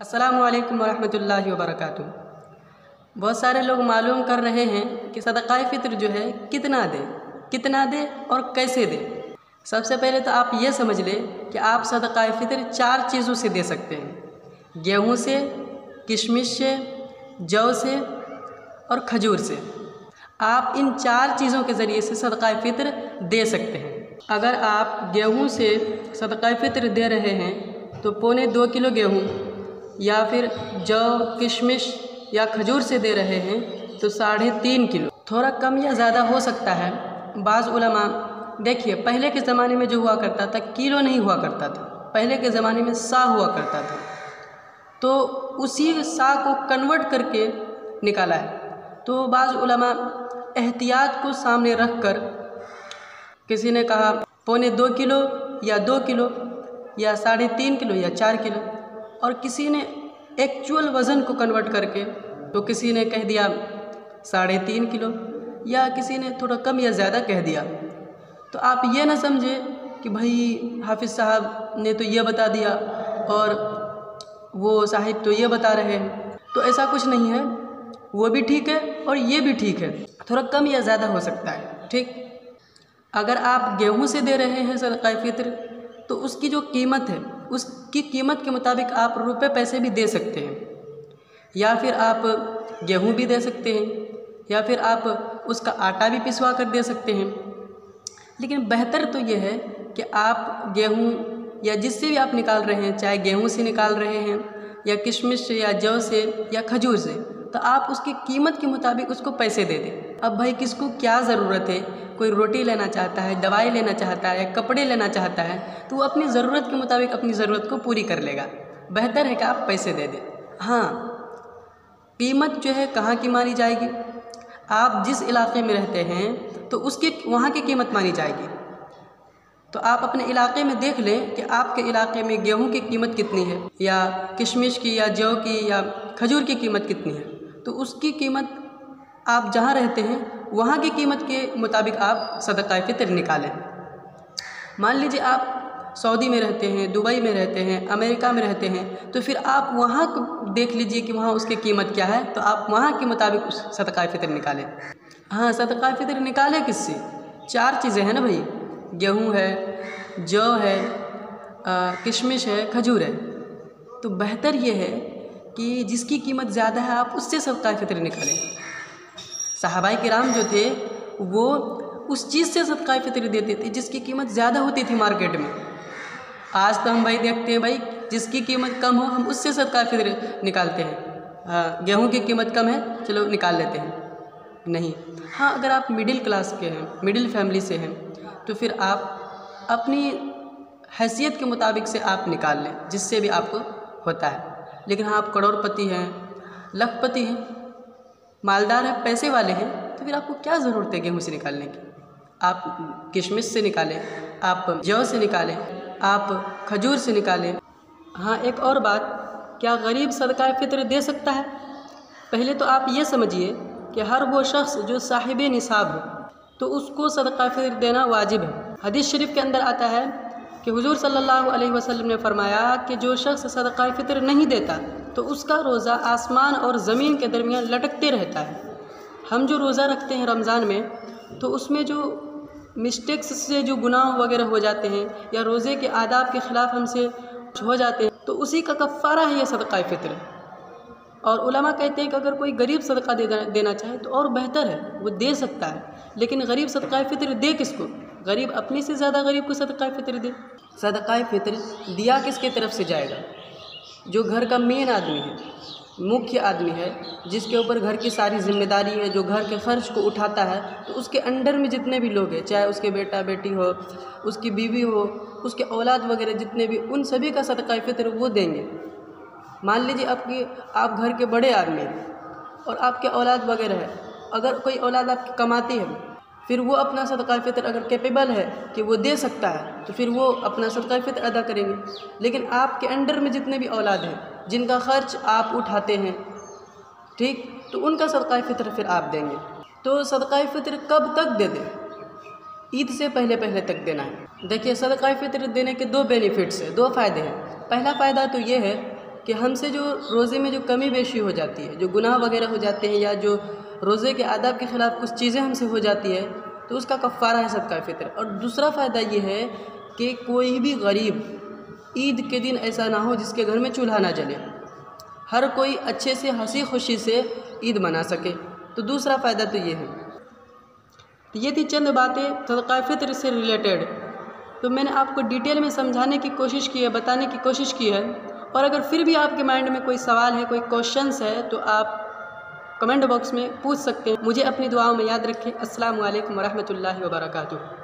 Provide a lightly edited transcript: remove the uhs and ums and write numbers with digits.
अस्सलामुअलैकुम वरहमतुल्लाहि वबरकातुहू। बहुत सारे लोग मालूम कर रहे हैं कि सदक़ाए फ़ित्र जो है कितना दे और कैसे दे। सबसे पहले तो आप ये समझ लें कि आप सदक़ाए फ़ित्र 4 चीज़ों से दे सकते हैं: गेहूँ से, किशमिश से, जौ से और खजूर से। आप इन 4 चीज़ों के ज़रिए से सदक़ाए फ़ित्र दे सकते हैं। अगर आप गेहूँ से सदक़ाए फ़ित्र दे रहे हैं तो 2.25 किलो गेहूँ, या फिर जौ, किशमिश या खजूर से दे रहे हैं तो 3.5 किलो। थोड़ा कम या ज़्यादा हो सकता है। बाज़ उलमा, देखिए पहले के ज़माने में जो हुआ करता था किलो नहीं हुआ करता था, पहले के ज़माने में सा हुआ करता था, तो उसी सा को कन्वर्ट करके निकाला है। तो बाज़ उलमा एहतियात को सामने रख कर, किसी ने कहा 2.25 किलो या 2 किलो या 3.5 किलो या 4 किलो, और किसी ने एक्चुअल वज़न को कन्वर्ट करके, तो किसी ने कह दिया 3.5 किलो या किसी ने थोड़ा कम या ज़्यादा कह दिया। तो आप ये ना समझे कि भाई हाफिज़ साहब ने तो ये बता दिया और वो साहिब तो ये बता रहे हैं। तो ऐसा कुछ नहीं है, वो भी ठीक है और ये भी ठीक है, थोड़ा कम या ज़्यादा हो सकता है। ठीक, अगर आप गेहूँ से दे रहे हैं सदक़ाए फ़ित्र तो उसकी जो कीमत है उसकी कीमत के मुताबिक आप रुपए पैसे भी दे सकते हैं, या फिर आप गेहूँ भी दे सकते हैं, या फिर आप उसका आटा भी पिसवा कर दे सकते हैं। लेकिन बेहतर तो ये है कि आप गेहूँ या जिससे भी आप निकाल रहे हैं, चाहे गेहूँ से निकाल रहे हैं या किशमिश से या जौ से या खजूर से, तो आप उसकी कीमत के मुताबिक उसको पैसे दे दें। अब भाई किसको क्या ज़रूरत है, कोई रोटी लेना चाहता है, दवाई लेना चाहता है, कपड़े लेना चाहता है, तो वो अपनी ज़रूरत के मुताबिक अपनी ज़रूरत को पूरी कर लेगा। बेहतर है कि आप पैसे दे दें। हाँ, कीमत जो है कहाँ की मानी जाएगी? आप जिस इलाके में रहते हैं तो उसकी वहाँ की कीमत मानी जाएगी। तो आप अपने इलाके में देख लें कि आपके इलाके में गेहूं की कीमत कितनी है, या किशमिश की या जौ की या खजूर की कीमत कितनी है। तो उसकी कीमत आप जहाँ रहते हैं वहाँ की कीमत के मुताबिक आप सदक़ाए फ़ित्र निकालें। मान लीजिए आप सऊदी में रहते हैं, दुबई में रहते हैं, अमेरिका में रहते हैं, तो फिर आप वहाँ को देख लीजिए कि वहाँ उसकी कीमत क्या है, तो आप वहाँ के मुताबिक उस सदक़ाए फ़ित्र निकालें। हाँ, सदक़ाए फ़ित्र निकालें किससे? 4 चीज़ें हैं ना भाई, गेहूँ है, जौ है, किशमिश है, खजूर है। तो बेहतर ये है कि जिसकी कीमत ज़्यादा है आप उससे सदक़ाए फ़ित्र निकालें। सहाबाए किराम जो थे वो उस चीज़ से सदक़ाए फ़ित्र देते थे जिसकी कीमत ज़्यादा होती थी मार्केट में। आज तो हम भाई देखते हैं भाई जिसकी कीमत कम हो हम उससे सदक़ाए फ़ित्र निकालते हैं। गेहूँ की कीमत कम है, चलो निकाल लेते हैं, नहीं। हाँ, अगर आप मिडिल क्लास के हैं, मिडिल फैमिली से हैं, तो फिर आप अपनी हैसियत के मुताबिक से आप निकाल लें, जिससे भी आपको होता है। लेकिन हाँ, आप करोड़पति हैं, लखपति हैं, मालदार हैं, पैसे वाले हैं, तो फिर आपको क्या ज़रूरत है गेहूँ से निकालने की? आप किशमिश से निकालें, आप जौ से निकालें, आप खजूर से निकालें। हाँ, एक और बात, क्या गरीब सदक़ाए फ़ित्र दे सकता है? पहले तो आप ये समझिए कि हर वो शख्स जो साहिब निसाब हो तो उसको सदक़ाए फ़ित्र देना वाजिब है। हदीस शरीफ के अंदर आता है कि हुज़ूर सल्लल्लाहु अलैहि वसल्लम ने फरमाया कि जो शख्स सदक़ाए फ़ित्र नहीं देता तो उसका रोज़ा आसमान और ज़मीन के दरमियान लटकते रहता है। हम जो रोज़ा रखते हैं रमज़ान में, तो उसमें जो मिस्टेक्स से जो गुनाह वगैरह हो जाते हैं या रोज़े के आदाब के ख़िलाफ़ हमसे हो जाते हैं, तो उसी का कफ़ारा है ये सदक़ाए फ़ित्र। और उलमा कहते हैं कि अगर कोई गरीब सदका देना चाहे तो और बेहतर है, वो दे सकता है। लेकिन गरीब सदक़ाए फ़ित्र दे किसको? गरीब अपने से ज़्यादा गरीब को सदक़ाए फ़ित्र दे। सदक़ाए फ़ित्र दिया किसके तरफ से जाएगा? जो घर का मेन आदमी है, मुख्य आदमी है, जिसके ऊपर घर की सारी जिम्मेदारी है, जो घर के खर्च को उठाता है, तो उसके अंडर में जितने भी लोग हैं, चाहे उसके बेटा बेटी हो, उसकी बीवी हो, उसके औलाद वगैरह जितने भी, उन सभी का सदक़ाए फ़ित्र वो देंगे। मान लीजिए आप घर के बड़े आदमी हैं और आपके औलाद वगैरह है, अगर कोई औलाद आपकी कमाती है, फिर वो अपना सदक़ाए फ़ित्र अगर कैपेबल है कि वो दे सकता है तो फिर वो अपना सदक़ाए फ़ित्र अदा करेंगे। लेकिन आपके अंडर में जितने भी औलाद हैं जिनका ख़र्च आप उठाते हैं, ठीक, तो उनका सदक़ाए फ़ित्र फिर आप देंगे। तो सदक़ाए फ़ित्र कब तक दे दें? ईद से पहले पहले तक देना है। देखिए, सदक़ाए फ़ित्र देने के 2 बेनिफिट्स हैं, 2 फ़ायदे हैं। पहला फ़ायदा तो ये है कि हमसे जो रोज़े में जो कमी बेशी हो जाती है, जो गुनाह वगैरह हो जाते हैं, या जो रोज़े के आदाब के ख़िलाफ़ कुछ चीज़ें हमसे हो जाती है, तो उसका कफ़ारा है सदका फ़ितर। और दूसरा फ़ायदा ये है कि कोई भी गरीब ईद के दिन ऐसा ना हो जिसके घर में चूल्हा ना जले, हर कोई अच्छे से हंसी खुशी से ईद मना सके। तो दूसरा फ़ायदा तो ये है। तो ये थी चंद बातें सदका फ़ितर से रिलेटेड। तो मैंने आपको डिटेल में समझाने की कोशिश की है, बताने की कोशिश की है। और अगर फिर भी आपके माइंड में कोई सवाल है, कोई क्वेश्चंस है, तो आप कमेंट बॉक्स में पूछ सकते हैं। मुझे अपनी दुआओं में याद रखें। अस्सलामु अलैकुम वरहमतुल्लाहि वबरकातुहू।